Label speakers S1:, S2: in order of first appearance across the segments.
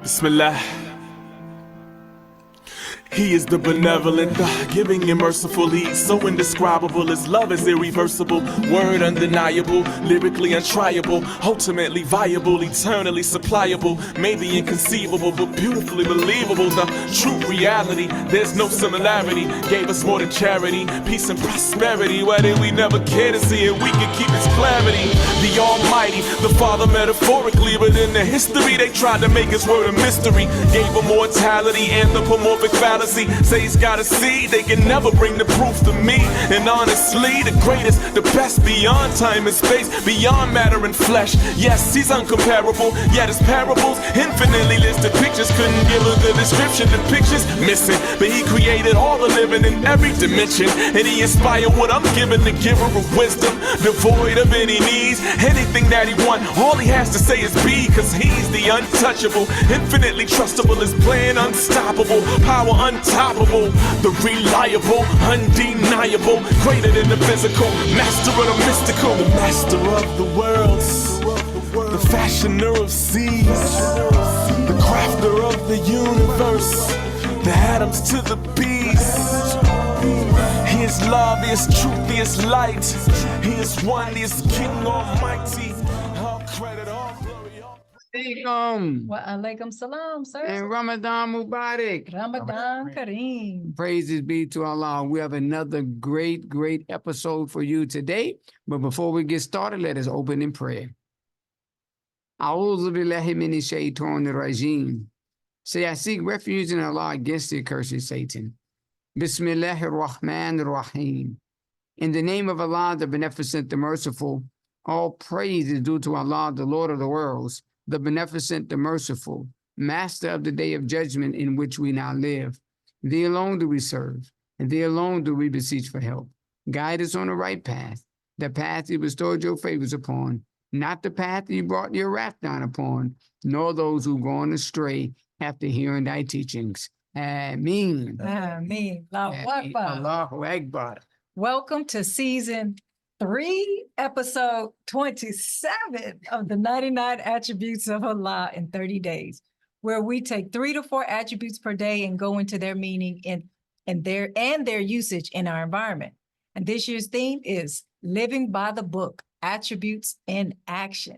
S1: Bismillah. He is the benevolent, the giving and merciful. He's so indescribable. His love is irreversible, word undeniable, lyrically untriable, ultimately viable, eternally supplyable, maybe inconceivable, but beautifully believable. The true reality, there's no similarity. Gave us more than charity, peace and prosperity. Why did we never care to see it? We can keep His clarity. The Almighty, the Father metaphorically, but in the history they tried to make His word a mystery. Gave him mortality, anthropomorphic fallacy. Say He's got a seed, they can never bring the proof to me. And honestly, the greatest, the best, beyond time and space, beyond matter and flesh. Yes, He's uncomparable, yet His parables infinitely listed pictures couldn't give a good description. The pictures missing, but He created all the living in every dimension, and He inspired what I'm giving, the giver of wisdom, devoid of any needs. Anything that He wants, all He has to say is be, cause He's the untouchable, infinitely trustable, His plan unstoppable, power untoppable, the reliable, undeniable, greater than the physical, master of the mystical, the master of the worlds, the fashioner of seas, the crafter of the universe, the atoms to the bees. He is love, He is truth, He is light, He is one, He is King Almighty. All credit, all glory, all
S2: Wa alaikum salam, sir.
S3: And Ramadan Mubarak.
S2: Ramadan Kareem.
S3: Praises be to Allah. We have another great episode for you today. But before we get started, let us open in prayer. A'udhu billahi minash shaitanir rajim. Say, I seek refuge in Allah against the accursed Satan. Bismillahir Rahmanir Rahim. In the name of Allah, the Beneficent, the Merciful, all praise is due to Allah, the Lord of the worlds, the Beneficent, the Merciful, Master of the Day of Judgment in which we now live. Thee alone do we serve, and Thee alone do we beseech for help. Guide us on the right path, the path You bestowed Your favors upon, not the path You brought Your wrath down upon, nor those who go on astray after hearing Thy teachings. Ameen.
S2: Ameen. Allahu Akbar.
S3: Allahu Akbar.
S2: Welcome to season 3, episode 27 of the 99 attributes of Allah in 30 days, where we take 3 to 4 attributes per day and go into their meaning and their usage in our environment. And this year's theme is living by the book, attributes in action.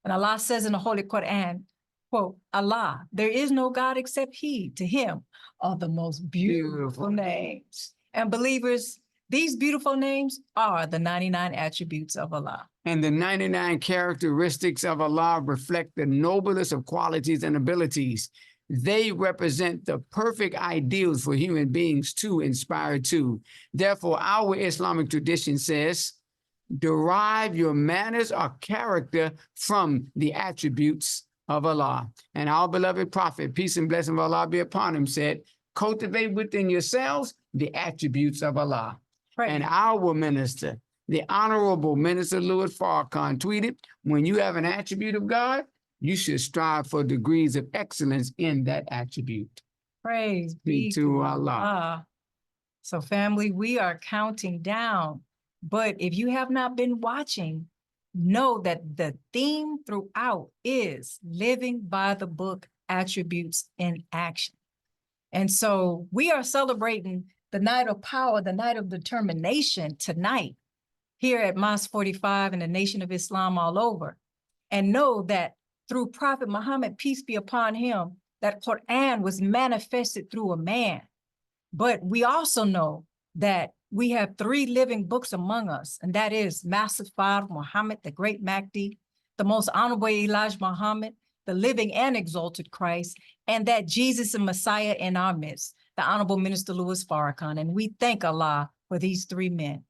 S2: And Allah says in the Holy Quran, quote, Allah, there is no God except He. To Him are the most beautiful names. And believers, these beautiful names are the 99 attributes of Allah.
S3: And the 99 characteristics of Allah reflect the noblest of qualities and abilities. They represent the perfect ideals for human beings to inspire to. Therefore, our Islamic tradition says, derive your manners or character from the attributes of Allah. And our beloved Prophet, peace and blessing of Allah be upon him, said, cultivate within yourselves the attributes of Allah.
S2: Right.
S3: And our minister, the Honorable Minister Louis Farrakhan, tweeted, when you have an attribute of God, you should strive for degrees of excellence in that attribute.
S2: Praise be
S3: to Allah.
S2: So family, we are counting down. But if you have not been watching, know that the theme throughout is living by the book, attributes in action. And so we are celebrating the night of power, the night of determination tonight here at Mosque 45 and the Nation of Islam all over. And know that through Prophet Muhammad, peace be upon him, that Quran was manifested through a man. But we also know that we have 3 living books among us, and that is Master Muhammad, the great Mahdi, the most honorable Elijah Muhammad, the living and exalted Christ, and that Jesus and Messiah in our midst, the Honorable Minister Louis Farrakhan. And we thank Allah for these 3 men.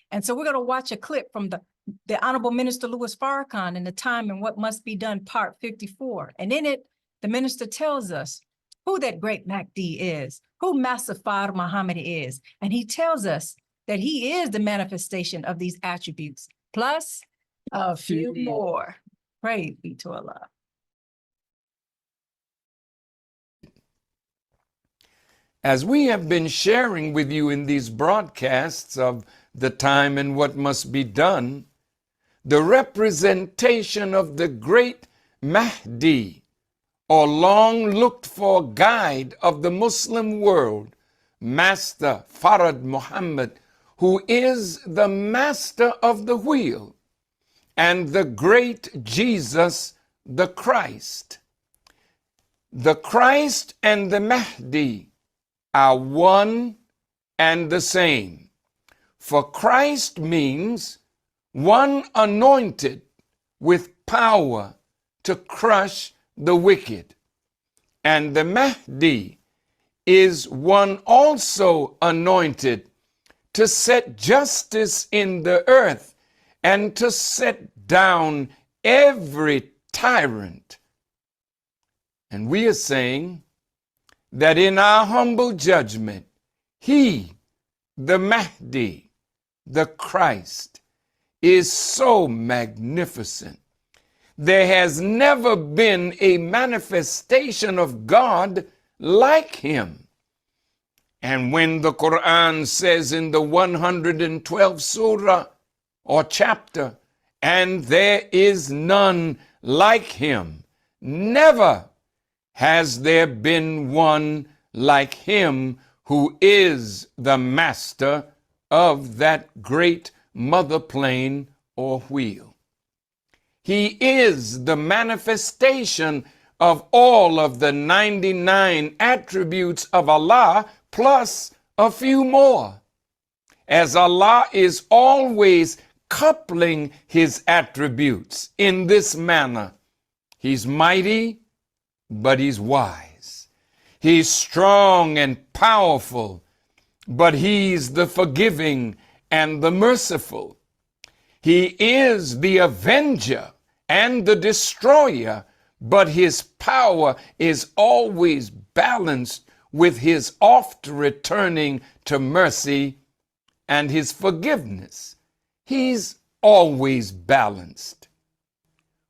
S2: And so we're going to watch a clip from the Honorable Minister Louis Farrakhan and the Time and What Must Be Done, part 54. And in it, the minister tells us who that great Mahdi is, who Master Muhammad is. And he tells us that he is the manifestation of these attributes, plus a few more. Praise be to Allah.
S4: As we have been sharing with you in these broadcasts of the time and what must be done, the representation of the great Mahdi or long looked for guide of the Muslim world, Master Farad Muhammad, who is the master of the wheel, and the great Jesus, the Christ. The Christ and the Mahdi are one and the same. For Christ means one anointed with power to crush the wicked. And the Mahdi is one also anointed to set justice in the earth and to set down every tyrant. And we are saying that in our humble judgment, he, the Mahdi, the Christ, is so magnificent. There has never been a manifestation of God like him. And when the Quran says in the 112th surah or chapter, and there is none like him, never has there been one like him who is the master of that great mother plane or wheel. He is the manifestation of all of the 99 attributes of Allah plus a few more, as Allah is always coupling his attributes in this manner. He's mighty, but he's wise. He's strong and powerful, but he's the forgiving and the merciful. He is the avenger and the destroyer, but his power is always balanced with his oft returning to mercy and his forgiveness. He's always balanced.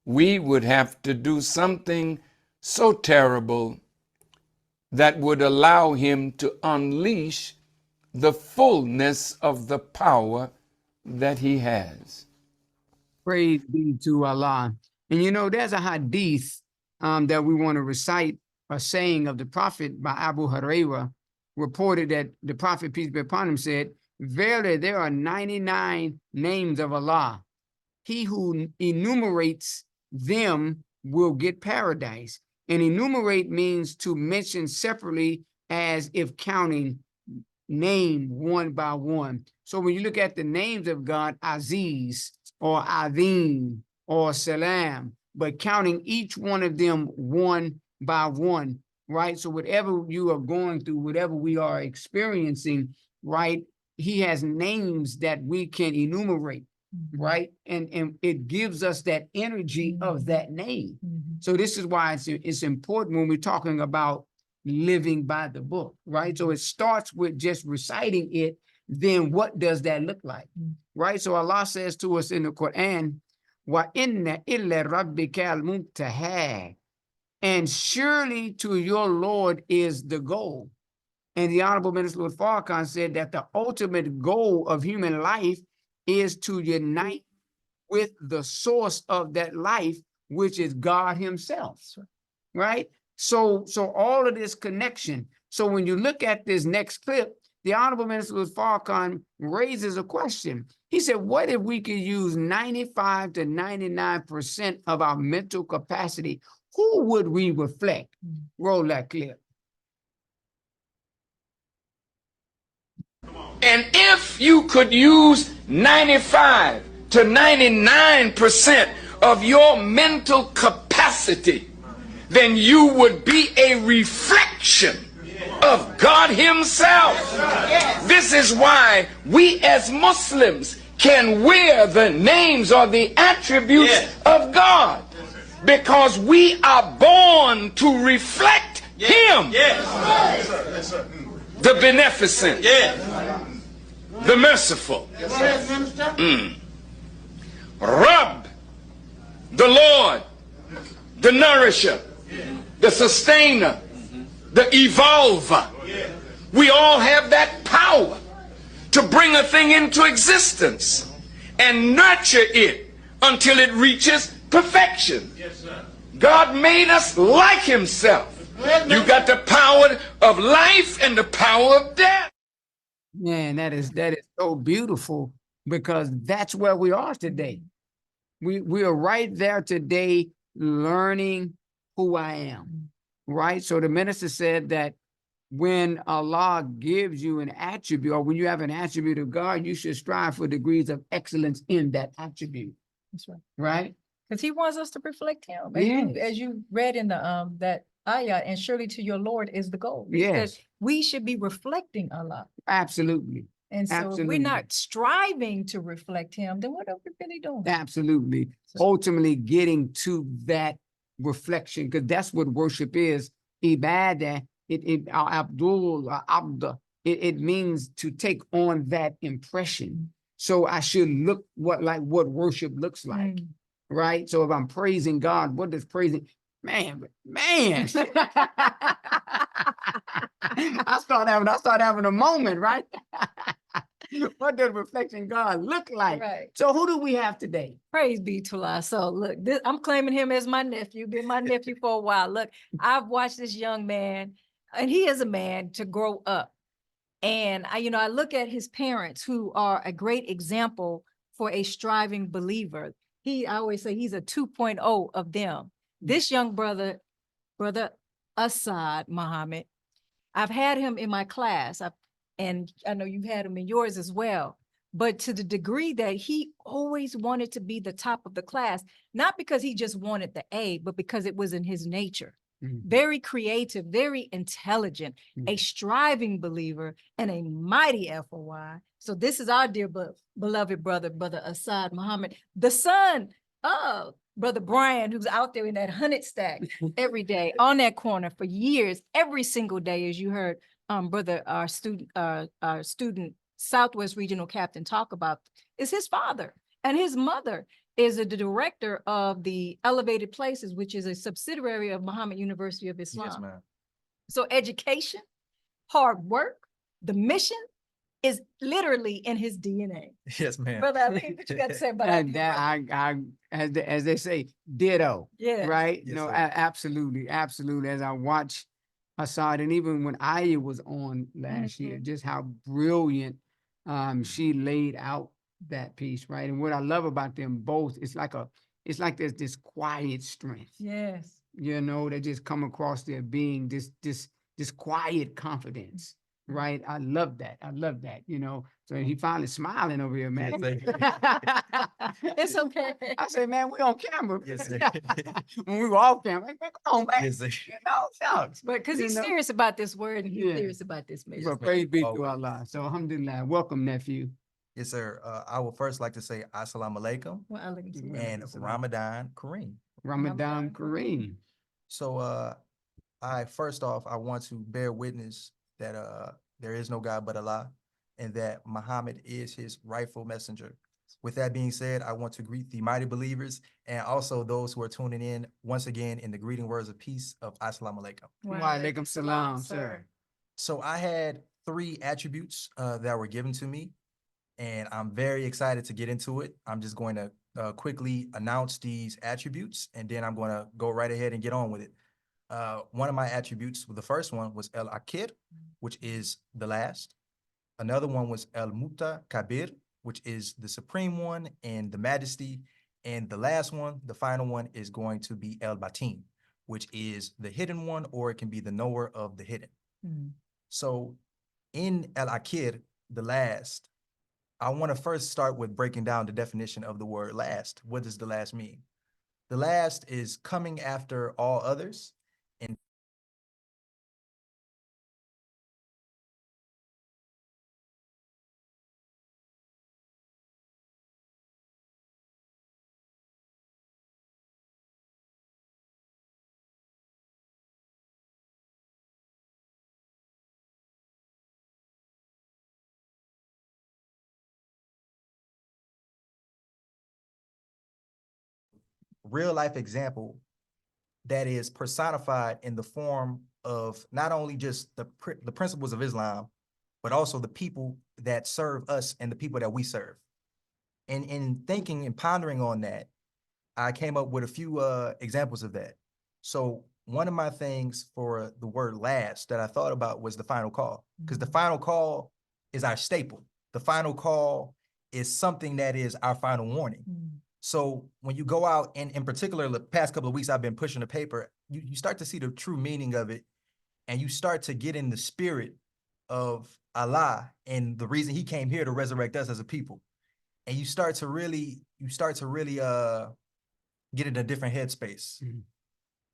S4: We would have to do something so terrible that would allow him to unleash the fullness of the power that he has.
S3: Praise be to Allah. And you know, there's a hadith that we want to recite, a saying of the Prophet by Abu Hurairah, reported that the Prophet, peace be upon him, said, verily there are 99 names of Allah. He who enumerates them will get paradise. And enumerate means to mention separately as if counting name one by one. So when you look at the names of God, Aziz or Azim or Salam, but counting each one of them one by one, right? So whatever you are going through, whatever we are experiencing, right? He has names that we can enumerate, right? And it gives us that energy of that name. So this is why it's important when we're talking about living by the book, right? So it starts with just reciting it. Then what does that look like, right? So Allah says to us in the Quran, "Wa inna illa rabbika al-muntaha," and surely to your Lord is the goal. And the Honorable Minister Lord Farrakhan said that the ultimate goal of human life is to unite with the source of that life, which is God himself, right? So all of this connection. So when you look at this next clip, the Honorable Minister Lord Farrakhan raises a question. He said, what if we could use 95 to 99% of our mental capacity? Who would we reflect? Roll that clip.
S4: And if you could use 95 to 99% of your mental capacity, then you would be a reflection of God himself. This is why we as Muslims can wear the names or the attributes of God, because we are born to reflect him. The beneficent, the merciful, Rabb, the Lord, the nourisher, the sustainer, the evolver. We all have that power to bring a thing into existence and nurture it until it reaches perfection. God made us like himself. You got the power of life and the power of death.
S3: Man, that is so beautiful, because that's where we are today. We are right there today, learning who I am, right? So the minister said that when Allah gives you an attribute, or when you have an attribute of God, you should strive for degrees of excellence in that attribute,
S2: That's right.
S3: right?
S2: Because he wants us to reflect him.
S3: Yes.
S2: As you read in the that ayah, and surely to your Lord is the goal. He said
S3: Yes.
S2: we should be reflecting Allah.
S3: Absolutely.
S2: And so if
S3: Absolutely.
S2: we're not striving to reflect him, then what are we really doing?
S3: Absolutely. Ultimately getting to that reflection, because that's what worship is. Ibadah, Abdul, Abda, it means to take on that impression. So I should look like what worship looks like, right? So if I'm praising God, what does praising, man. I start having a moment, right? What does reflecting God look like?
S2: Right.
S3: So who do we have today?
S2: Praise be to Allah. So look, I'm claiming him as my nephew, been my nephew for a while. Look, I've watched this young man, and he is a man, to grow up. And I look at his parents, who are a great example for a striving believer. I always say he's a 2.0 of them. This young brother Asaad Muhammad, I've had him in my class, and I know you've had him in yours as well. But to the degree that he always wanted to be the top of the class, not because he just wanted the A, but because it was in his nature. Very creative, very intelligent, a striving believer, and a mighty FOI. So this is our dear beloved brother Asaad Muhammad, the son of Brother Brian, who's out there in that 100 stack every day on that corner for years, every single day, as you heard our student Southwest Regional Captain talk about, is his father. And his mother is the director of the Elevated Places, which is a subsidiary of Muhammad University of Islam.
S5: Yes, ma'am.
S2: So education, hard work, the mission is literally in his DNA.
S5: Yes, ma'am.
S2: Brother Ali, what you got to say about
S3: And
S2: that?
S3: that as they say, ditto.
S2: Yeah.
S3: Right?
S5: Yes,
S3: No,
S5: sir.
S3: absolutely. As I watch Asaad, and even when Aya was on last year, just how brilliant she laid out that piece, right? And what I love about them both, it's like there's this quiet strength,
S2: Yes.
S3: that just come across their being, this quiet confidence, right? I love that. So he finally smiling over here, man.
S2: It's okay.
S3: I said, man, we on camera.
S5: Yes, sir.
S3: When we were off camera, man, come on, man.
S5: Yes, sir.
S3: Shucks.
S2: But because he's serious about this word, and he's serious about this mission.
S3: But praise be to
S5: Always.
S3: Allah. So alhamdulillah, welcome, nephew.
S5: Yes, sir. I would first like to say Assalamu alaikum
S2: Well,
S5: and Ramadan Kareem.
S3: Ramadan Kareem.
S5: So I want to bear witness that there is no God but Allah, and that Muhammad is his rightful messenger. With that being said, I want to greet the mighty believers and also those who are tuning in once again in the greeting words of peace of Assalamu alaikum.
S3: Wa alaikum salam, sir.
S5: So I had 3 attributes that were given to me, and I'm very excited to get into it. I'm just going to quickly announce these attributes, and then I'm going to go right ahead and get on with it. One of my attributes, the first one was Aakhir, which is the last. Another one was Mutakabbir, which is the supreme one and the majesty. And the last one, the final one, is going to be Baatin, which is the hidden one, or it can be the knower of the hidden. So in Aakhir, the last, I want to first start with breaking down the definition of the word last. What does the last mean? The last is coming after all others. And real life example that is personified in the form of not only just the principles of Islam, but also the people that serve us and the people that we serve. And in thinking and pondering on that, I came up with a few examples of that. So one of my things for the word last that I thought about was the final call, because the final call is our staple. The final call is something that is our final warning. So when you go out, and in particular, the past couple of weeks, I've been pushing the paper, you start to see the true meaning of it, and you start to get in the spirit of Allah and the reason he came here to resurrect us as a people. And you start to really get in a different headspace.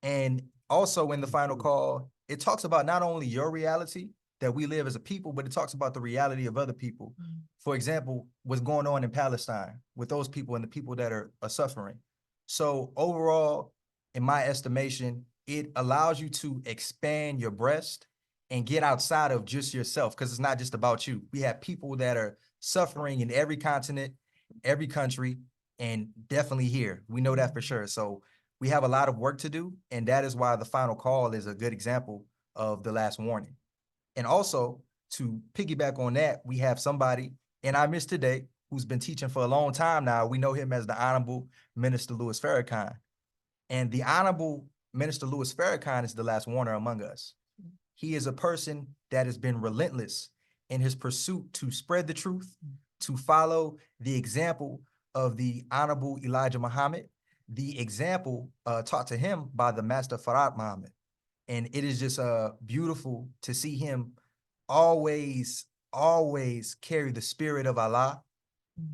S5: And also in the final call, it talks about not only your reality that we live as a people, but it talks about the reality of other people. For example, what's going on in Palestine with those people and the people that are suffering. So overall, in my estimation, it allows you to expand your breast and get outside of just yourself, because it's not just about you. We have people that are suffering in every continent, every country, and definitely here. We know that for sure. So we have a lot of work to do, and that is why the final call is a good example of the last warning. And also, to piggyback on that, we have somebody in our midst today who's been teaching for a long time now. We know him as the Honorable Minister Louis Farrakhan. And the Honorable Minister Louis Farrakhan is the last warner among us. He is a person that has been relentless in his pursuit to spread the truth, to follow the example of the Honorable Elijah Muhammad, the example taught to him by the Master Farad Muhammad. And it is just beautiful to see him always carry the spirit of Allah,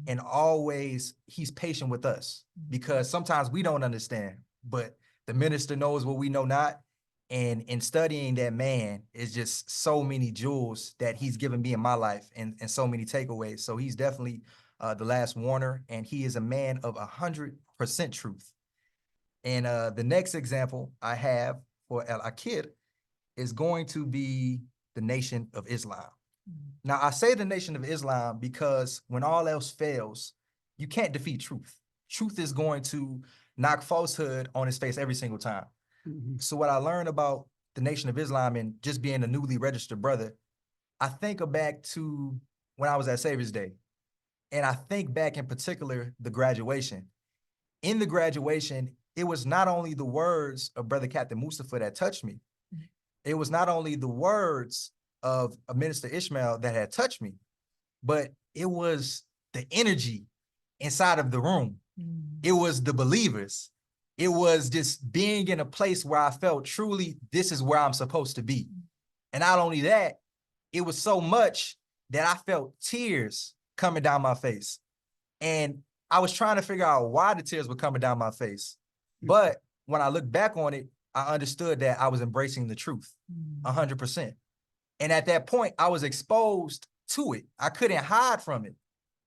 S5: and always he's patient with us, because sometimes we don't understand, but the minister knows what we know not. And in studying that man is just so many jewels that he's given me in my life, and so many takeaways. So he's definitely the last warner, and he is a man of 100% truth. And the next example I have for Aakhir is going to be the Nation of Islam. Now, I say the Nation of Islam because when all else fails, you can't defeat truth. Truth is going to knock falsehood on its face every single time. So what I learned about the Nation of Islam and just being a newly registered brother, I think back to when I was at Savior's Day. And I think back in particular, the graduation. In the graduation, it was not only the words of Brother Captain Mustafa that touched me. It was not only the words of a Minister Ishmael that had touched me, but it was the energy inside of the room. It was the believers. It was just being in a place where I felt truly, this is where I'm supposed to be. And not only that, it was so much that I felt tears coming down my face. And I was trying to figure out why the tears were coming down my face. But when I look back on it, I understood that I was embracing the truth 100%. And at that point, I was exposed to it. I couldn't hide from it.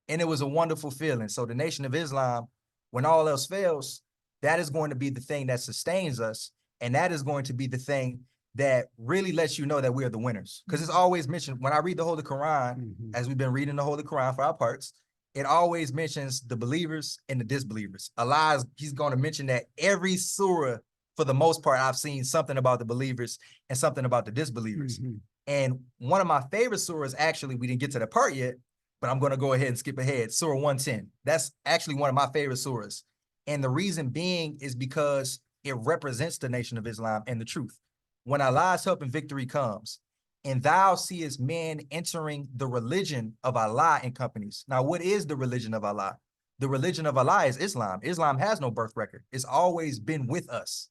S5: And it was a wonderful feeling. So the Nation of Islam, when all else fails, that is going to be the thing that sustains us. And that is going to be the thing that really lets you know that we are the winners. Because it's always mentioned, when I read the Holy Quran, as we've been reading the Holy Quran for our parts, it always mentions the believers and the disbelievers. Allah, he's going to mention that every surah, for the most part, I've seen something about the believers and something about the disbelievers. And one of my favorite surahs, actually, we didn't get to the part yet, but I'm going to go ahead and skip ahead. Surah 110. That's actually one of my favorite surahs. And the reason being is because it represents the Nation of Islam and the truth. When Allah's help and victory comes, and thou seest men entering the religion of Allah in companies. Now, what is the religion of Allah? The religion of Allah is Islam. Islam has no birth record. It's always been with us.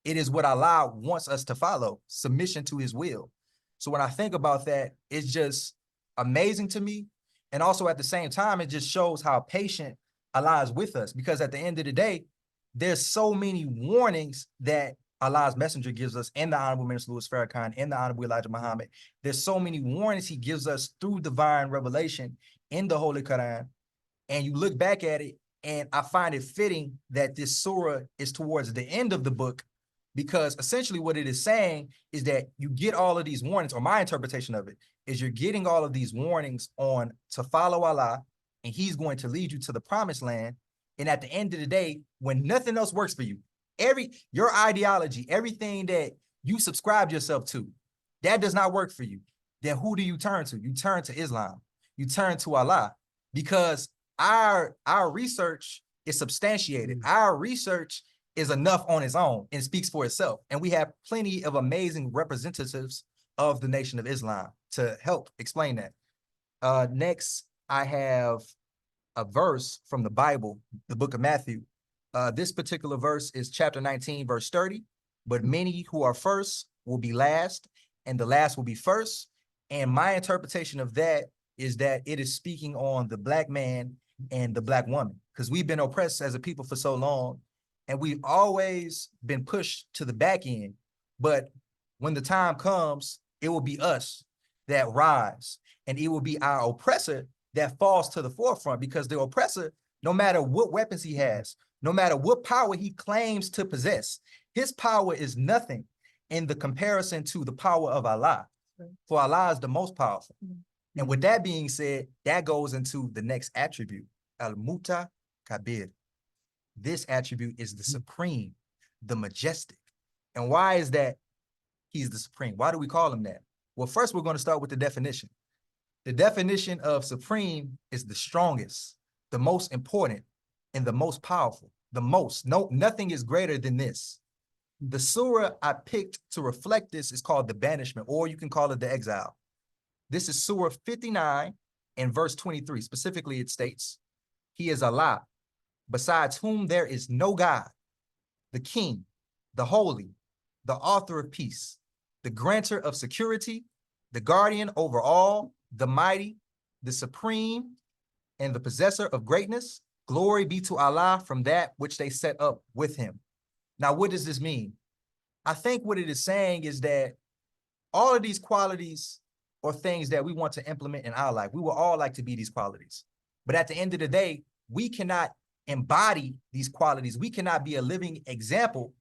S5: It is what Allah wants us to follow, submission to his will. So when I think about that, it's just amazing to me. And also at the same time, it just shows how patient Allah is with us, because at the end of the day, there's so many warnings that Allah's messenger gives us, and the Honorable Minister Louis Farrakhan, and the Honorable Elijah Muhammad. There's so many warnings he gives us through divine revelation in the Holy Quran. And you look back at it, and I find it fitting that this surah is towards the end of the book, because essentially what it is saying is that you get all of these warnings, or my interpretation of it is you're getting all of these warnings on to follow Allah, and he's going to lead you to the promised land. And at the end of the day, when nothing else works for you, your ideology, everything that you subscribed yourself to, that does not work for you, then who do you turn to? You turn to Islam. You turn to Allah, because our research It's substantiated. Our research is enough on its own and speaks for itself. And we have plenty of amazing representatives of the Nation of Islam to help explain that. Next, I have a verse from the Bible, the book of Matthew. This particular verse is chapter 19, verse 30. But many who are first will be last, and the last will be first. And my interpretation of that is that it is speaking on the black man and the black woman, because we've been oppressed as a people for so long, and we've always been pushed to the back end. But when the time comes, it will be us that rise, and it will be our oppressor that falls to the forefront, because the oppressor, no matter what weapons he has, no matter what power he claims to possess, his power is nothing in the comparison to the power of Allah. For Allah is the most powerful. And with that being said, that goes into the next attribute, Mutakabbir. This attribute is the supreme, the majestic. And why is that he's the supreme? Why do we call him that? Well, first we're going to start with the definition. The definition of supreme is the strongest, the most important, and the most powerful. The most. No, nothing is greater than this. The surah I picked to reflect this is called the banishment, or you can call it the exile. This is Surah 59 and verse 23. Specifically, it states, He is Allah, besides whom there is no God, the King, the Holy, the author of peace, the grantor of security, the guardian over all, the mighty, the supreme, and the possessor of greatness. Glory be to Allah from that which they set up with him. Now, what does this mean? I think what it is saying is that all of these qualities or things that we want to implement in our life, we would all like to be these qualities. But at the end of the day, we cannot embody these qualities. We cannot be a living example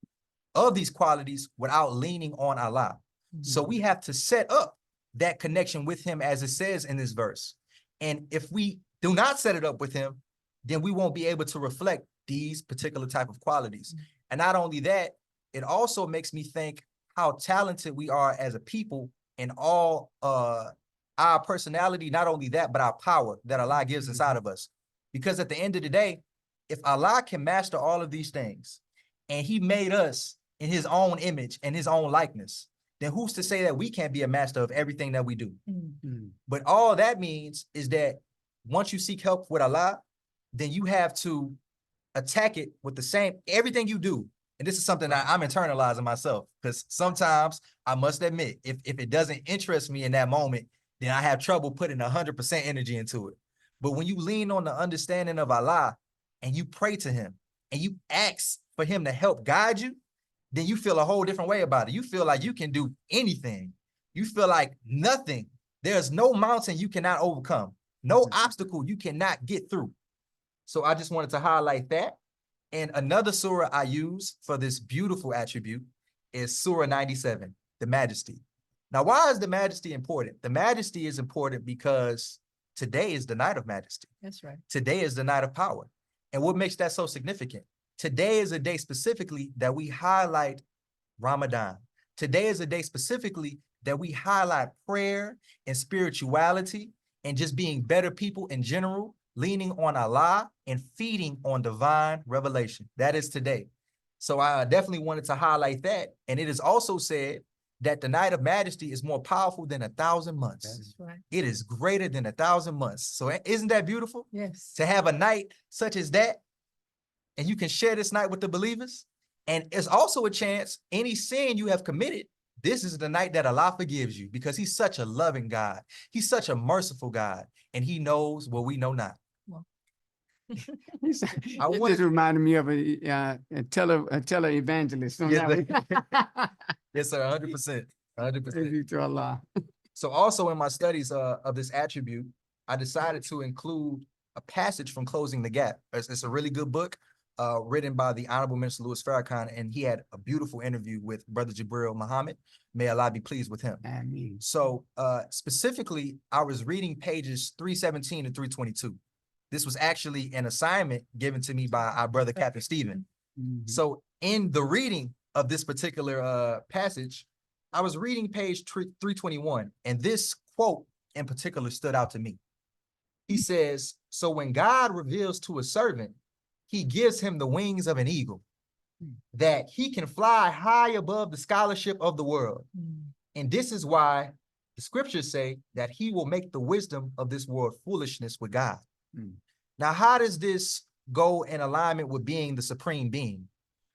S5: of these qualities without leaning on Allah. So we have to set up that connection with him, as it says in this verse. And if we do not set it up with him, then we won't be able to reflect these particular type of qualities. And not only that, it also makes me think how talented we are as a people in all our personality. Not only that, but our power that Allah gives inside of us. Because at the end of the day, if Allah can master all of these things, and he made us in his own image and his own likeness, then who's to say that we can't be a master of everything that we do? But all that means is that once you seek help with Allah, then you have to attack it with the same, everything you do. And this is something that I'm internalizing myself, because sometimes I must admit, if it doesn't interest me in that moment, then I have trouble putting 100% energy into it. But when you lean on the understanding of Allah and you pray to him and you ask for him to help guide you, then you feel a whole different way about it. You feel like you can do anything. You feel like nothing. There's no mountain you cannot overcome, no obstacle you cannot get through. So I just wanted to highlight that. And another surah I use for this beautiful attribute is Surah 97, the Majesty. Now, why is the Majesty important? The Majesty is important because today is the night of Majesty.
S2: That's right.
S5: Today is the night of power. And what makes that so significant? Today is a day specifically that we highlight Ramadan. Today is a day specifically that we highlight prayer and spirituality and just being better people in general, leaning on Allah and feeding on divine revelation. That is today. So I definitely wanted to highlight that. And it is also said that the night of Majesty is more powerful than 1,000 months.
S2: That's right.
S5: It is greater than 1,000 months. So isn't that beautiful?
S2: Yes.
S5: To have a night such as that, and you can share this night with the believers. And it's also a chance, any sin you have committed, this is the night that Allah forgives you, because he's such a loving God. He's such a merciful God, and he knows what we know not.
S3: It just reminded me of a tele-evangelist.
S5: Yes, sir, 100%. 100%.
S3: Thank you to Allah.
S5: So also in my studies of this attribute, I decided to include a passage from Closing the Gap. It's a really good book written by the Honorable Minister Louis Farrakhan, and he had a beautiful interview with Brother Jibril Muhammad. May Allah be pleased with him.
S3: Ameen.
S5: So specifically, I was reading pages 317 and 322. This was actually an assignment given to me by our brother Captain Stephen. So in the reading of this particular passage, I was reading page 321, and this quote in particular stood out to me. He says, so when God reveals to a servant he gives him the wings of an eagle, that he can fly high above the scholarship of the world. And this is why the scriptures say that he will make the wisdom of this world foolishness with God. Now, how does this go in alignment with being the supreme being?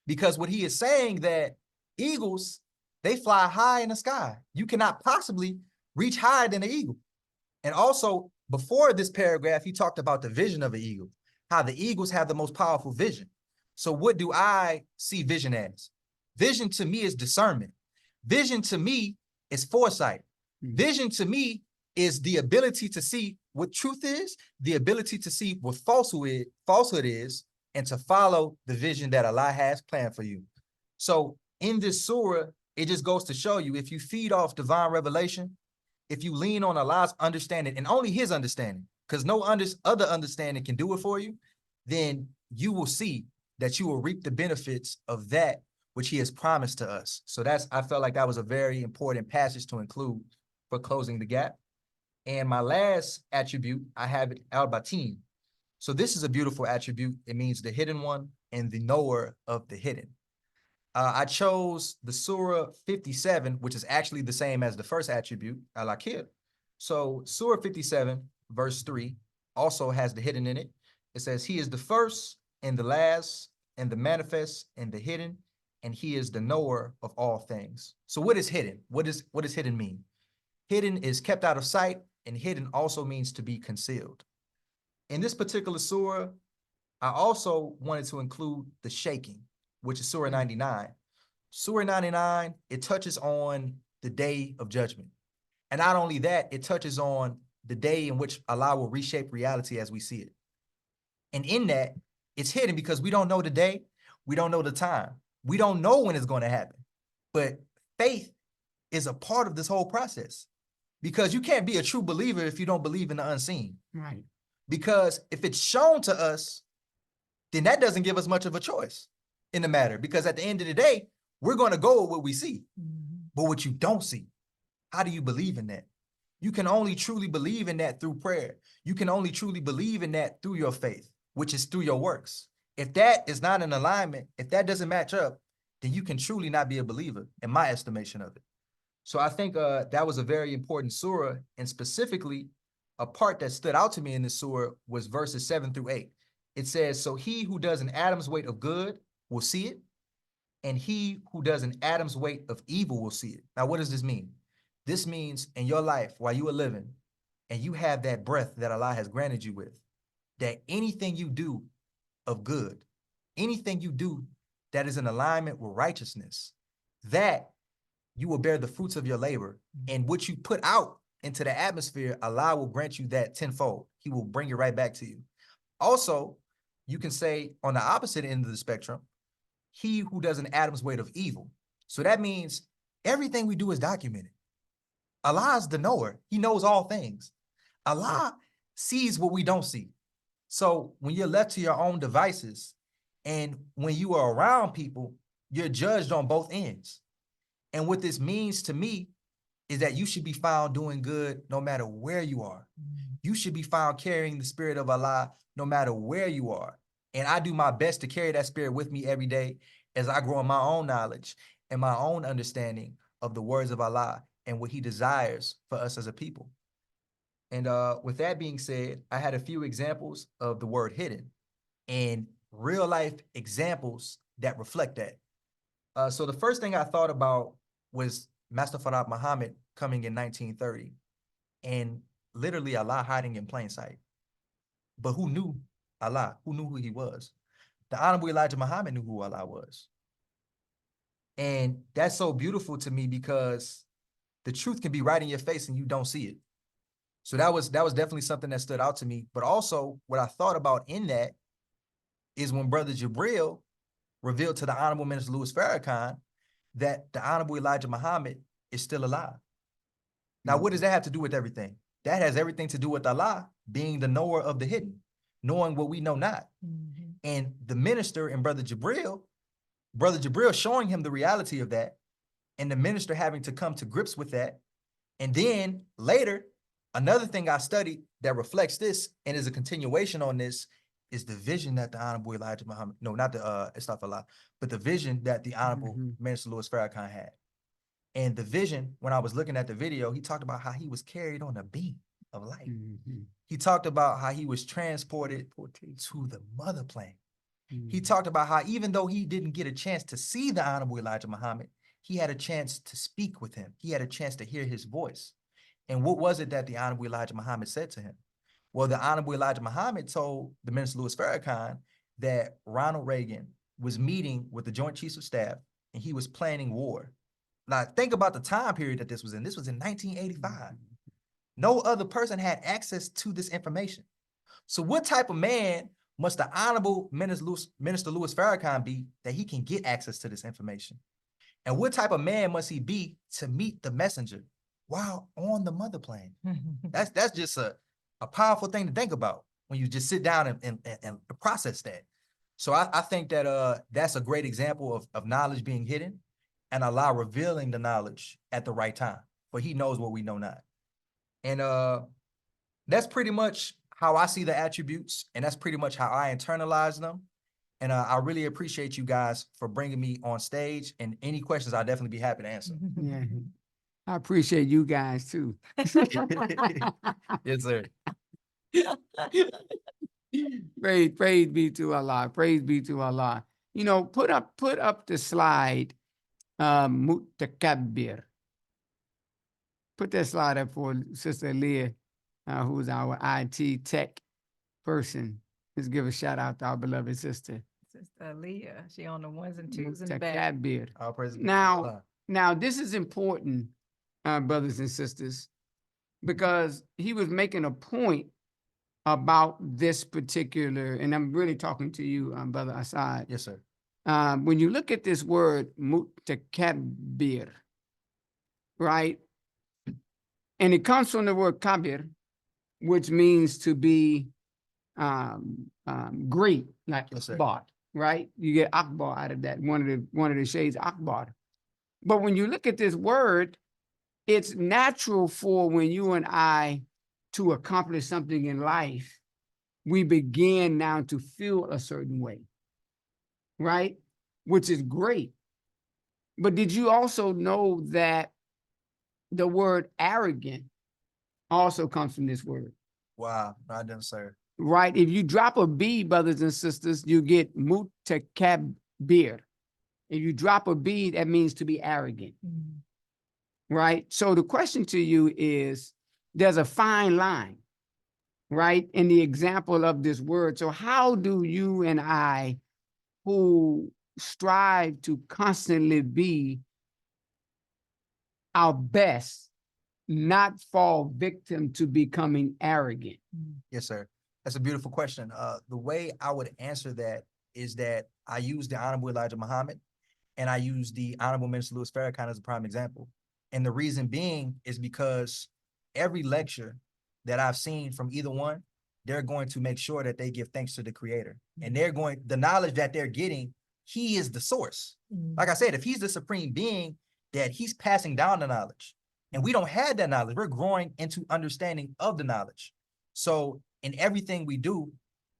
S5: Because what he is saying that eagles, they fly high in the sky. You cannot possibly reach higher than an eagle. And also, before this paragraph, he talked about the vision of an eagle, how the eagles have the most powerful vision. So what do I see vision as? Vision to me is discernment. Vision to me is foresight. Vision to me is the ability to see what truth is, the ability to see what falsehood is, and to follow the vision that Allah has planned for you. So in this surah, it just goes to show you, if you feed off divine revelation, if you lean on Allah's understanding and only his understanding, because no other understanding can do it for you, then you will see that you will reap the benefits of that which he has promised to us. So I felt like that was a very important passage to include for closing the gap. And my last attribute, I have it al-Baatin. So this is a beautiful attribute. It means the hidden one and the knower of the hidden. I chose the Surah 57, which is actually the same as the first attribute, al-Aakhir. So Surah 57, verse 3, also has the hidden in it. It says, he is the first and the last and the manifest and the hidden, and he is the knower of all things. So what is hidden? What does hidden mean? Hidden is kept out of sight, and hidden also means to be concealed. In this particular surah, I also wanted to include the shaking, which is Surah 99. Surah 99, it touches on the day of judgment. And not only that, it touches on the day in which Allah will reshape reality as we see it. And in that, it's hidden because we don't know the day, we don't know the time, we don't know when it's going to happen. But faith is a part of this whole process, because you can't be a true believer if you don't believe in the unseen.
S3: Right.
S5: Because if it's shown to us, then that doesn't give us much of a choice in the matter, because at the end of the day, we're going to go with what we see. But what you don't see, how do you believe in that? You can only truly believe in that through prayer. You can only truly believe in that through your faith, which is through your works. If that is not in alignment, if that doesn't match up, then you can truly not be a believer, in my estimation of it. So I think that was a very important surah, and specifically a part that stood out to me in this surah was verses 7 through 8. It says, so he who does an atom's weight of good will see it, and he who does an atom's weight of evil will see it. Now, what does this mean? This means in your life, while you are living, and you have that breath that Allah has granted you with, that anything you do of good, anything you do that is in alignment with righteousness, that you will bear the fruits of your labor. And what you put out into the atmosphere, Allah will grant you that tenfold. He will bring it right back to you. Also, you can say on the opposite end of the spectrum, he who does an atom's weight of evil. So that means everything we do is documented. Allah is the knower. He knows all things. Allah sees what we don't see. So when you're left to your own devices, and when you are around people, you're judged on both ends. And what this means to me is that you should be found doing good no matter where you are. You should be found carrying the spirit of Allah no matter where you are. And I do my best to carry that spirit with me every day as I grow in my own knowledge and my own understanding of the words of Allah and what he desires for us as a people. And with that being said, I had a few examples of the word hidden and real life examples that reflect that. So the first thing I thought about was Master Farad Muhammad coming in 1930 and literally Allah hiding in plain sight. But who knew Allah? Who knew who he was? The Honorable Elijah Muhammad knew who Allah was. And that's so beautiful to me, because the truth can be right in your face and you don't see it. So that was definitely something that stood out to me. But also what I thought about in that is when Brother Jibril revealed to the Honorable Minister Louis Farrakhan that the Honorable Elijah Muhammad is still alive. Now, what does that have to do with everything? That has everything to do with Allah being the knower of the hidden, knowing what we know not. And the minister and Brother Jibril showing him the reality of that, and the minister having to come to grips with that. And then later, another thing I studied that reflects this and is a continuation on this is the vision that the Honorable Elijah Muhammad, no, not the Astaghfirullah, but the vision that the Honorable Minister Louis Farrakhan had. And the vision, when I was looking at the video, he talked about how he was carried on a beam of light. He talked about how he was transported to the mother plane. He talked about how even though he didn't get a chance to see the Honorable Elijah Muhammad, he had a chance to speak with him. He had a chance to hear his voice. And what was it that the Honorable Elijah Muhammad said to him? Well, the Honorable Elijah Muhammad told the Minister Louis Farrakhan that Ronald Reagan was meeting with the Joint Chiefs of Staff and he was planning war. Now, think about the time period that this was in. This was in 1985. No other person had access to this information. So what type of man must the Honorable Minister Louis Farrakhan be that he can get access to this information? And what type of man must he be to meet the messenger while on the mother plane? That's just a powerful thing to think about when you just sit down and process that. So I think that that's a great example of knowledge being hidden and Allah revealing the knowledge at the right time, for he knows what we know not. And that's pretty much how I see the attributes, and that's pretty much how I internalize them. And I really appreciate you guys for bringing me on stage, and any questions I'll definitely be happy to answer.
S3: Yeah, I appreciate you guys too.
S5: Yes, sir.
S3: Praise be to Allah. Praise be to Allah. You know, put up the slide, Mutakabbir. Put that slide up for Sister Leah, who's our IT tech person. Let's give a shout out to our beloved sister.
S2: Sister Leah, she on the ones and twos in the back.
S3: Mutakabbir.
S5: All praise
S3: Now this is important, brothers and sisters, because he was making a point about this particular, and I'm really talking to you, Brother Asaad.
S5: Yes, sir.
S3: When you look at this word, Mutakabbir, right? And it comes from the word kabir, which means to be great, like
S5: Yes, sir.
S3: Akbar, right? You get Akbar out of that, one of the shades Akbar. But when you look at this word, it's natural for when you and I to accomplish something in life, we begin now to feel a certain way, right? Which is great. But did you also know that the word arrogant also comes from this word?
S5: Wow, I didn't, sir.
S3: Right? If you drop a B, brothers and sisters, you get Mutakabbir. If you drop a B, that means to be arrogant. Right? So the question to you is, there's a fine line, right, in the example of this word. So how do you and I, who strive to constantly be our best, not fall victim to becoming arrogant?
S5: Yes, sir. That's a beautiful question. The way I would answer that is that I use the Honorable Elijah Muhammad and I use the Honorable Minister Louis Farrakhan as a prime example. And the reason being is because every lecture that I've seen from either one, they're going to make sure that they give thanks to the Creator. And the knowledge that they're getting, he is the source. Like I said, if he's the supreme being, that he's passing down the knowledge. And we don't have that knowledge. We're growing into understanding of the knowledge. So in everything we do,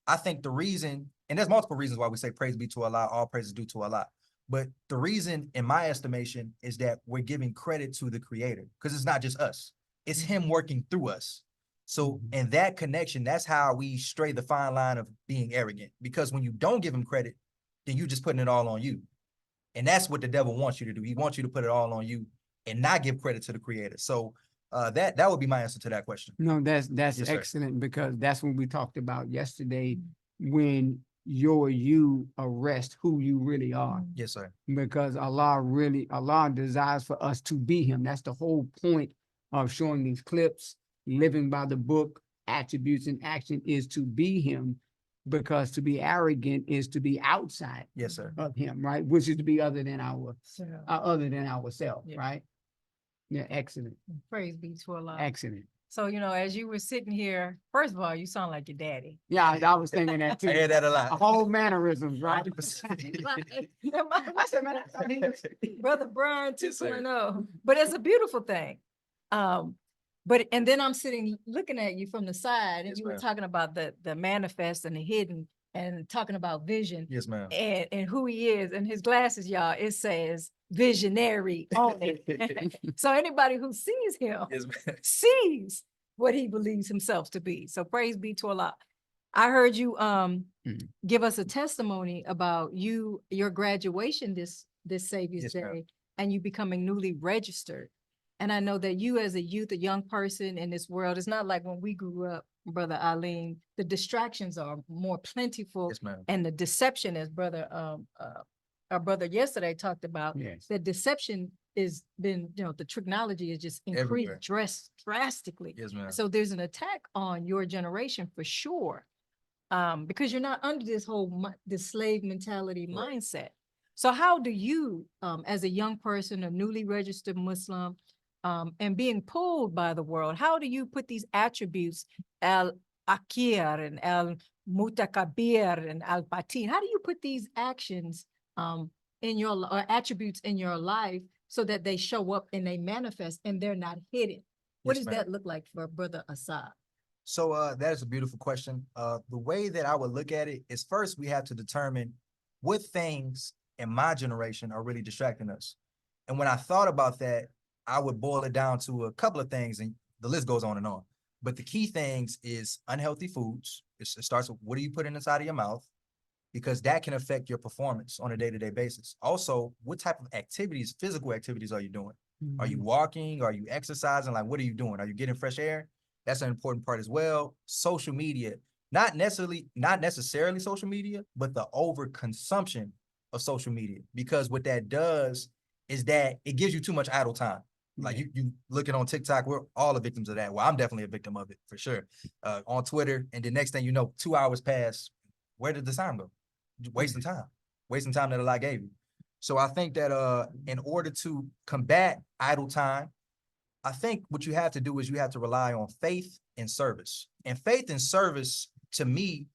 S5: I think the reason, and there's multiple reasons why we say praise be to Allah, all praise is due to Allah. But the reason, in my estimation, is that we're giving credit to the Creator, because it's not just us. It's him working through us. So in that connection, that's how we stray the fine line of being arrogant. Because when you don't give him credit, then you're just putting it all on you. And that's what the devil wants you to do. He wants you to put it all on you and not give credit to the Creator. So that would be my answer to that question.
S3: No, that's
S5: Yes, sir.
S3: excellent, because that's what we talked about yesterday, when you arrest who you really are.
S5: Yes, sir.
S3: Because Allah desires for us to be him. That's the whole point of showing these clips, living by the book, attributes in action, is to be him, because to be arrogant is to be outside
S5: Yes, sir.
S3: of him, right? Which is to be other than ourselves,
S2: Yeah.
S3: right? Yeah, excellent,
S2: Praise be to Allah.
S3: excellent.
S2: So, as you were sitting here, first of all, you sound like your daddy.
S3: Yeah, I was thinking that too.
S5: I hear that a lot.
S3: Whole mannerisms, right?
S5: 100%.
S3: I said, man, I thought he was.
S2: Brother Brian
S5: Yes, sir.
S2: 2.0. But it's a beautiful thing. And then I'm sitting looking at you from the side, and
S5: Yes,
S2: you were
S5: ma'am.
S2: talking about the manifest and the hidden. and talking about vision
S5: Yes, ma'am.
S2: and who he is and his glasses, y'all, it says visionary on it. So anybody who sees him
S5: Yes, ma'am.
S2: sees what he believes himself to be. So praise be to Allah. I heard you give us a testimony about your graduation this Savior's
S5: Yes, ma'am.
S2: Day and you becoming newly registered. And I know that you as a youth, a young person in this world, it's not like when we grew up, Brother Alim, the distractions are more plentiful.
S5: Yes, ma'am.
S2: And the deception, as our brother yesterday talked about,
S3: Yes.
S2: the deception is been, the technology is just increased
S5: Everywhere.
S2: drastically.
S5: Yes, ma'am.
S2: So there's an attack on your generation for sure. Because you're not under this whole this slave mentality
S5: Right.
S2: mindset. So how do you, as a young person, a newly registered Muslim, and being pulled by the world, how do you put these attributes, Aakhir and Mutakabbir and Baatin, how do you put these actions in your or attributes in your life so that they show up and they manifest and they're not hidden? What
S5: Yes,
S2: does
S5: ma'am.
S2: that look like for Brother Asaad?
S5: So that is a beautiful question. The way that I would look at it is first we have to determine what things in my generation are really distracting us. And when I thought about that, I would boil it down to a couple of things, and the list goes on and on. But the key things is unhealthy foods. It starts with what are you putting inside of your mouth, because that can affect your performance on a day-to-day basis. Also, what type of activities, physical activities are you doing? Are you walking? Are you exercising? Like, what are you doing? Are you getting fresh air? That's an important part as well. Social media, not necessarily social media, but the overconsumption of social media. Because what that does is that it gives you too much idle time. Like you looking on TikTok, we're all the victims of that. Well, I'm definitely a victim of it for sure. On Twitter, and the next thing you know, 2 hours pass. Where did the time go? Wasting time that Allah gave you. So I think that in order to combat idle time, I think what you have to do is you have to rely on faith and service. And faith and service, to me,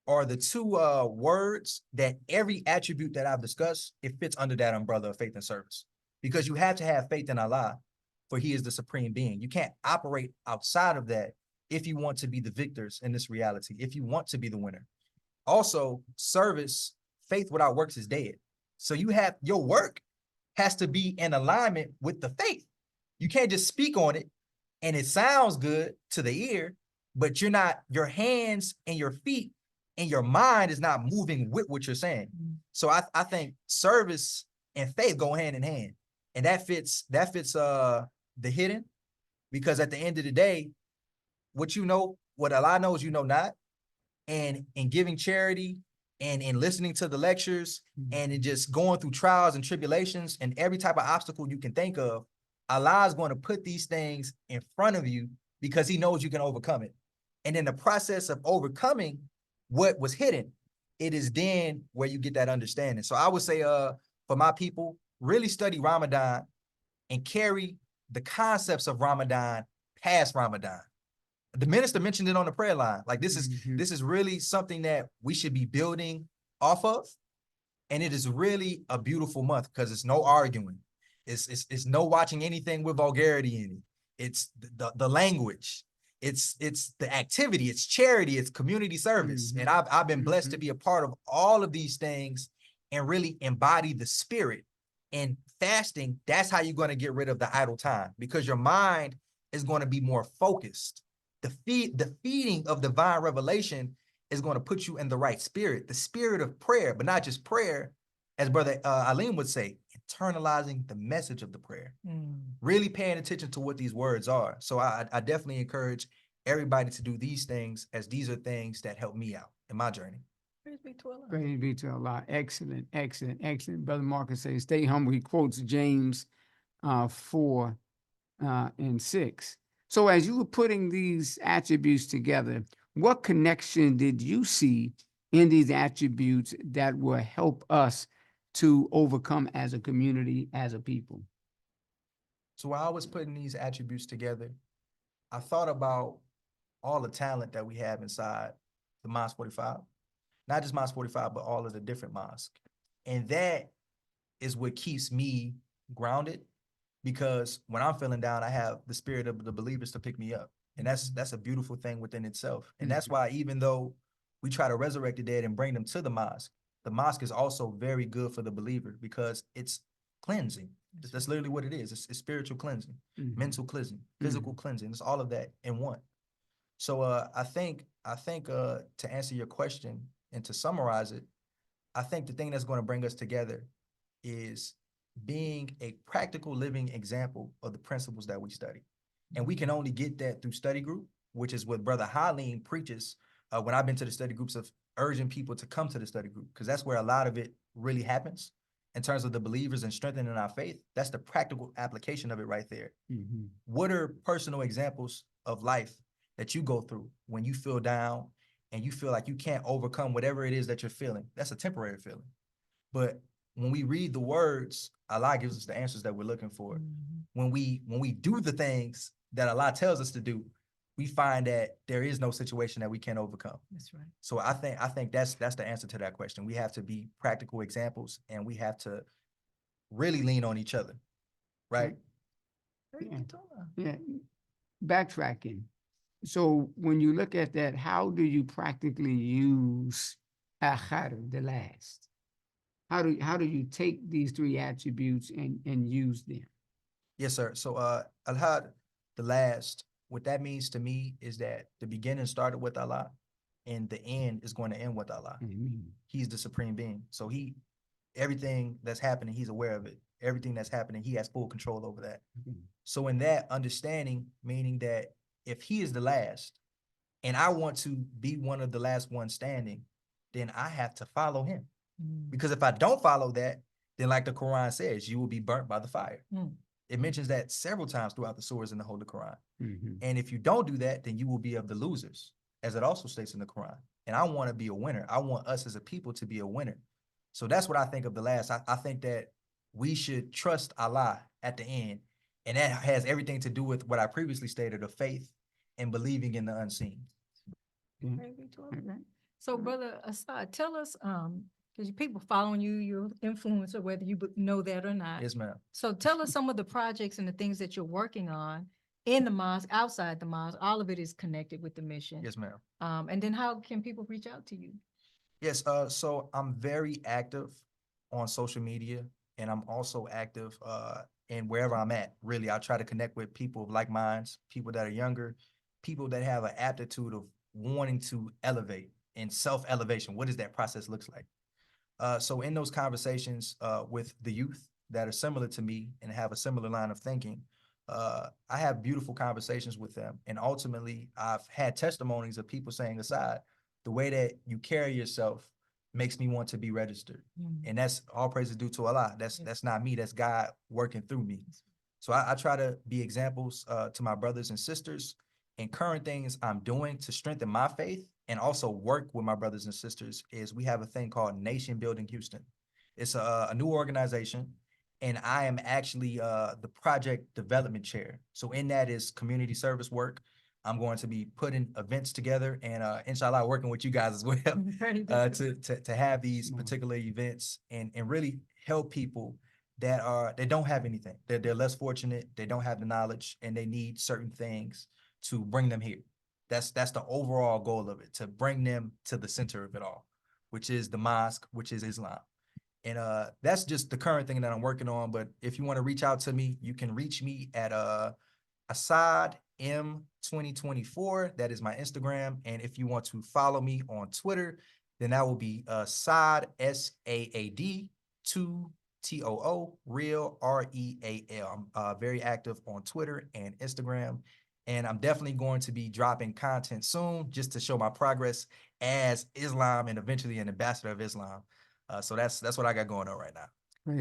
S5: are the two words that every attribute that I've discussed, it fits under that umbrella of faith and service. Because you have to have faith in Allah, for he is the supreme being. You can't operate outside of that if you want to be the victors in this reality, if you want to be the winner. Also, service, faith without works is dead. So you have, your work has to be in alignment with the faith. You can't just speak on it and it sounds good to the ear, but you're not, your hands and your feet and your mind is not moving with what you're saying. So I think service and faith go hand in hand. And that fits the hidden, because at the end of the day, what Allah knows, you know not. And in giving charity and in listening to the lectures and in just going through trials and tribulations and every type of obstacle you can think of, Allah is going to put these things in front of you because he knows you can overcome it. And in the process of overcoming what was hidden, it is then where you get that understanding. So I would say for my people, really study Ramadan and carry the concepts of Ramadan past Ramadan. The minister mentioned it on the prayer line. Like this is really something that we should be building off of. And it is really a beautiful month because it's no arguing. It's no watching anything with vulgarity in it. It's the language. It's the activity. It's charity. It's community service. And I've been blessed to be a part of all of these things and really embody the spirit. And fasting, that's how you're going to get rid of the idle time, because your mind is going to be more focused. The feeding of divine revelation is going to put you in the right spirit, the spirit of prayer, but not just prayer, as Brother Alim would say, internalizing the message of the prayer, really paying attention to what these words are. So I definitely encourage everybody to do these things, as these are things that help me out in my journey.
S2: Praise be to Allah.
S3: Praise be to Allah. Excellent, excellent, excellent. Brother Marcus says, stay humble. He quotes James 4 and 6. So as you were putting these attributes together, what connection did you see in these attributes that will help us to overcome as a community, as a people?
S5: So while I was putting these attributes together, I thought about all the talent that we have inside the Mosque 45. Not just Mosque 45, but all of the different mosques. And that is what keeps me grounded, because when I'm feeling down, I have the spirit of the believers to pick me up. And that's a beautiful thing within itself. And that's why, even though we try to resurrect the dead and bring them to the mosque. The mosque is also very good for the believer because it's cleansing. That's literally what it is. It's spiritual cleansing, mental cleansing, physical cleansing. It's all of that in one. So I think to answer your question and to summarize it, I think the thing that's going to bring us together is being a practical living example of the principles that we study. And we can only get that through study group, which is what Brother Halim preaches when I've been to the study groups, of urging people to come to the study group, because that's where a lot of it really happens in terms of the believers and strengthening our faith. That's the practical application of it right there. What are personal examples of life that you go through when you feel down and you feel like you can't overcome whatever it is that you're feeling? That's a temporary feeling. But when we read the words, Allah gives us the answers that we're looking for. When we do the things that Allah tells us to do, we find that there is no situation that we can't overcome.
S2: That's right.
S5: So I think that's the answer to that question. We have to be practical examples, and we have to really lean on each other, right?
S3: Yeah. Backtracking. So when you look at that, how do you practically use Aakhir, the last? How do you take these three attributes and use them?
S5: Yes, sir. So Al-Had, the last, what that means to me is that the beginning started with Allah and the end is going to end with Allah. He's the supreme being. So everything that's happening, he's aware of it. Everything that's happening, he has full control over that. So in that understanding, meaning that if he is the last and I want to be one of the last ones standing, then I have to follow him. Because if I don't follow that, then like the Quran says, you will be burnt by the fire. It mentions that several times throughout the surahs in the Holy Quran. And if you don't do that, then you will be of the losers, as it also states in the Quran. And I want to be a winner. I want us as a people to be a winner. So that's what I think of the last. I think that we should trust Allah at the end. And that has everything to do with what I previously stated of faith and believing in the unseen.
S2: So Brother Asaad, tell us, because people following you, your influencer, whether you know that or not.
S5: Yes, ma'am.
S2: So tell us some of the projects and the things that you're working on in the mosque, outside the mosque. All of it is connected with the mission.
S5: Yes, ma'am.
S2: And then how can people reach out to you?
S5: Yes, so I'm very active on social media, and I'm also active in wherever I'm at. Really, I try to connect with people of like minds, people that are younger, people that have an aptitude of wanting to elevate and self-elevation. What does that process look like? So in those conversations with the youth that are similar to me and have a similar line of thinking, I have beautiful conversations with them. And ultimately, I've had testimonies of people saying, Asaad, the way that you carry yourself makes me want to be registered. And that's all praise is due to Allah. That's not me. That's God working through me. So I try to be examples to my brothers and sisters, and current things I'm doing to strengthen my faith and also work with my brothers and sisters is we have a thing called Nation Building Houston. It's a new organization, and I am actually the project development chair. So in that is community service work. I'm going to be putting events together and inshallah working with you guys as well to have these particular events and really help people that don't have anything. They're less fortunate, they don't have the knowledge, and they need certain things to bring them here. That's the overall goal of it, to bring them to the center of it all, which is the mosque, which is Islam. And that's just the current thing that I'm working on. But if you want to reach out to me, you can reach me at Asaad M2024. That is my Instagram. And if you want to follow me on Twitter, then that will be Saad SAAD 2TOO Real REAL. I'm very active on Twitter and Instagram. And I'm definitely going to be dropping content soon just to show my progress as Islam and eventually an ambassador of Islam. So that's what I got going on right now.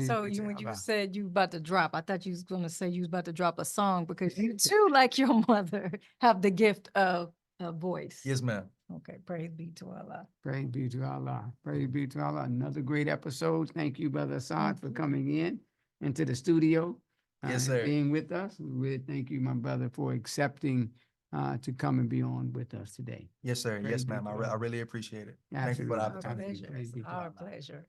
S2: So when you said you about to drop, I thought you was going to say you was about to drop a song because you too, like your mother, have the gift of a voice.
S5: Yes, ma'am.
S2: Okay, praise be to Allah.
S3: Praise be to Allah. Praise be to Allah. Another great episode. Thank you, Brother Asaad, for coming in into the studio.
S5: Yes, sir.
S3: Being with us. We really thank you, my brother, for accepting to come and be on with us today.
S5: Yes, sir.
S3: Praise
S5: Yes,
S3: be
S5: ma'am.
S3: to
S5: I
S3: Allah.
S5: really appreciate it.
S3: Absolutely.
S5: Thank you for the
S2: Our
S5: opportunity.
S2: pleasure.
S3: Praise be to
S2: Our
S3: Allah.
S2: pleasure.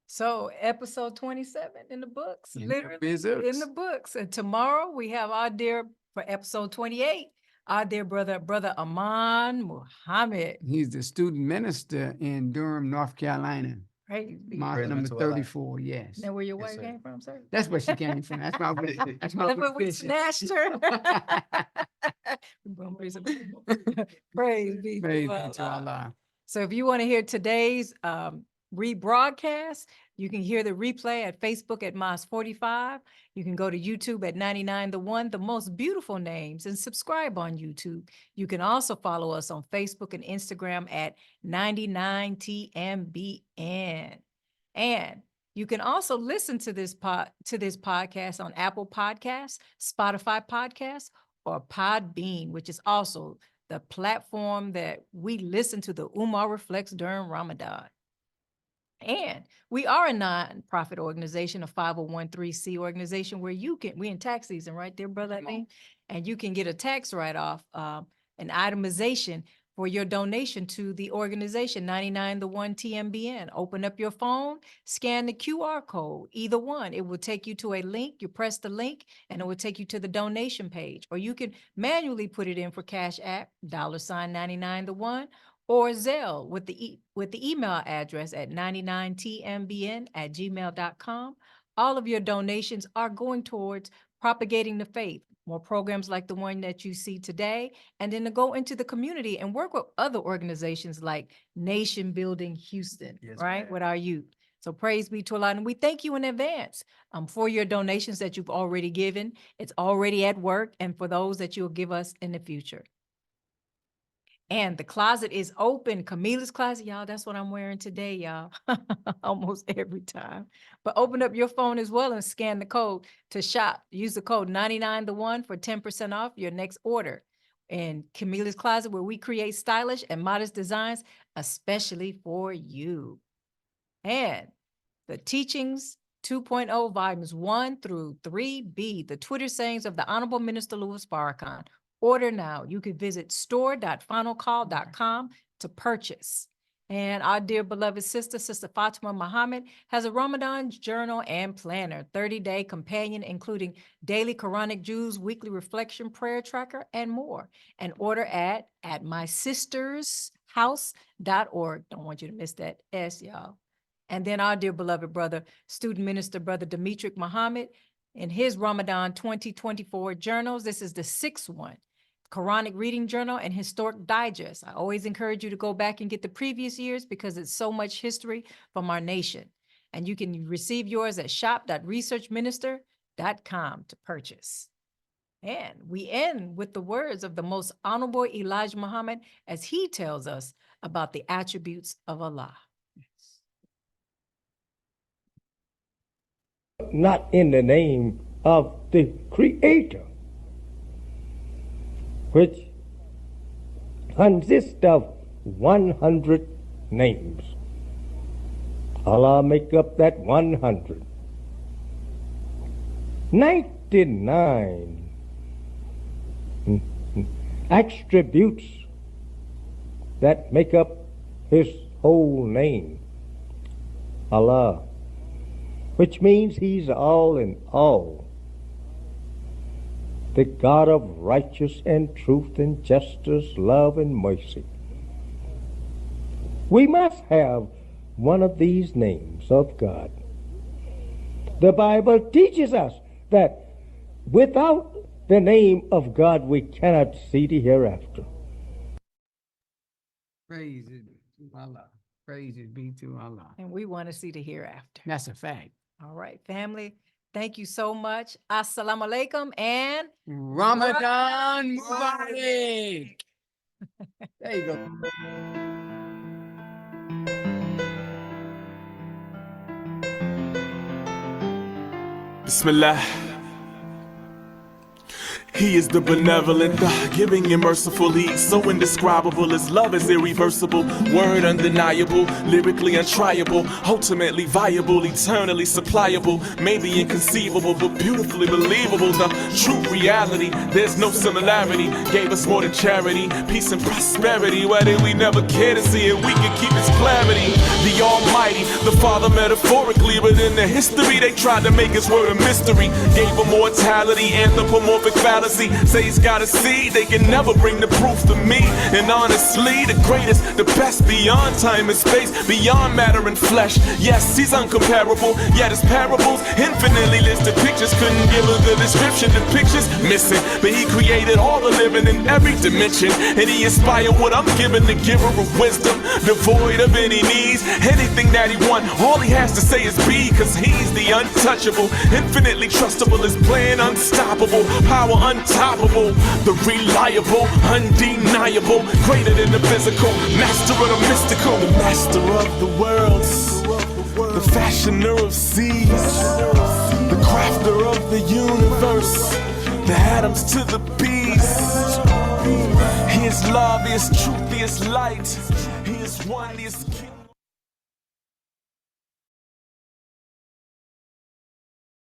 S2: So episode 27 in the books,
S3: In the
S2: literally
S3: books.
S2: in the books. And tomorrow we have our dear, for episode 28, our dear brother Aman Muhammad.
S3: He's the student minister in Durham, North Carolina.
S2: Praise be.
S3: Mosque
S5: Praise
S3: number
S5: be to Allah.
S3: 34, yes.
S2: Now where your
S5: Yes,
S2: wife
S5: sir.
S2: came from, sir?
S3: That's where she came from. That's my that's my
S2: That's where we
S3: vision.
S2: snatched her. Praise be
S3: Praise
S2: to
S3: be to
S2: Allah.
S3: Allah.
S2: So if you want to hear today's rebroadcast, you can hear the replay at Facebook at Mosque 45. You can go to YouTube at 99 The One, the most beautiful names, and subscribe on YouTube. You can also follow us on Facebook and Instagram at 99TMBN. And you can also listen to this podcast on Apple Podcasts, Spotify Podcasts, or Podbean, which is also the platform that we listen to the Ummah Reflects during Ramadan. And we are a nonprofit organization, a 501(c)(3) organization where we in tax season, right there, brother? I think, and you can get a tax write-off, an itemization for your donation to the organization, 99 The One TMBN. Open up your phone, scan the QR code, either one. It will take you to a link. You press the link and it will take you to the donation page. Or you can manually put it in for Cash App, $99 The One, or Zelle with the email address at 99tmbn@gmail.com. All of your donations are going towards propagating the faith, more programs like the one that you see today, and then to go into the community and work with other organizations like Nation Building Houston,
S5: Yes,
S2: right,
S5: ma'am.
S2: with our youth. So praise be to Allah. And we thank you in advance for your donations that you've already given. It's already at work, and for those that you'll give us in the future. And the closet is open. Camila's closet, y'all, that's what I'm wearing today, y'all. Almost every time. But open up your phone as well and scan the code to shop. Use the code 99 The One for 10% off your next order. In Camila's Closet, where we create stylish and modest designs, especially for you. And the Teachings 2.0 volumes 1 through 3B, the Twitter sayings of the Honorable Minister Louis Farrakhan. Order now. You can visit store.finalcall.com to purchase. And our dear beloved sister, Sister Fatima Muhammad, has a Ramadan journal and planner, 30-day companion, including daily Quranic Jews, weekly reflection, prayer tracker, and more. And order at mysistershouse.org. Don't want you to miss that S, y'all. And then our dear beloved brother, student minister, Brother Demetric Muhammad, in his Ramadan 2024 journals, this is the 6th one. Quranic Reading Journal and Historic Digest. I always encourage you to go back and get the previous years because it's so much history from our nation. And you can receive yours at shop.researchminister.com to purchase. And we end with the words of the most honorable Elijah Muhammad as he tells us about the attributes of Allah.
S6: Not in the name of the Creator, which consists of 100 names. Allah make up that 100. 99 attributes that make up His whole name, Allah, which means He's all in all, the God of righteousness and truth and justice, love and mercy. We must have one of these names of God. The Bible teaches us that without the name of God, we cannot see the hereafter.
S3: Praise it to Allah. Praises be to Allah.
S2: And we want to see the hereafter.
S3: That's a fact.
S2: All right, family. Thank you so much. Assalamu alaikum and
S3: Ramadan Mubarak. There you go.
S1: Bismillah. He is the benevolent, the giving and merciful. He's so indescribable. His love is irreversible, word undeniable, lyrically untriable, ultimately viable, eternally supplyable, maybe inconceivable, but beautifully believable. The true reality, there's no similarity. Gave us more than charity, peace and prosperity. Why did we never care to see it? We can keep His clarity. The Almighty, the Father metaphorically, but in the history they tried to make His word a mystery. Gave immortality, anthropomorphic fallacy. Cause he say he's got a seed, they can never bring the proof to me. And honestly, the greatest, the best, beyond time and space, beyond matter and flesh. Yes, he's uncomparable, yet his parables infinitely listed pictures couldn't give her the description. The pictures missing, but he created all the living in every dimension, and he inspired what I'm giving, the giver of wisdom, devoid of any needs. Anything that he wants, all he has to say is be, cause he's the untouchable, infinitely trustable, his plan unstoppable, power untoppable, the reliable, undeniable, greater than the physical, master of the mystical, the master of the worlds, the fashioner of seas, the crafter of the universe, the atoms to the bees. He is love, he is truth, he is light, he is one, he is king.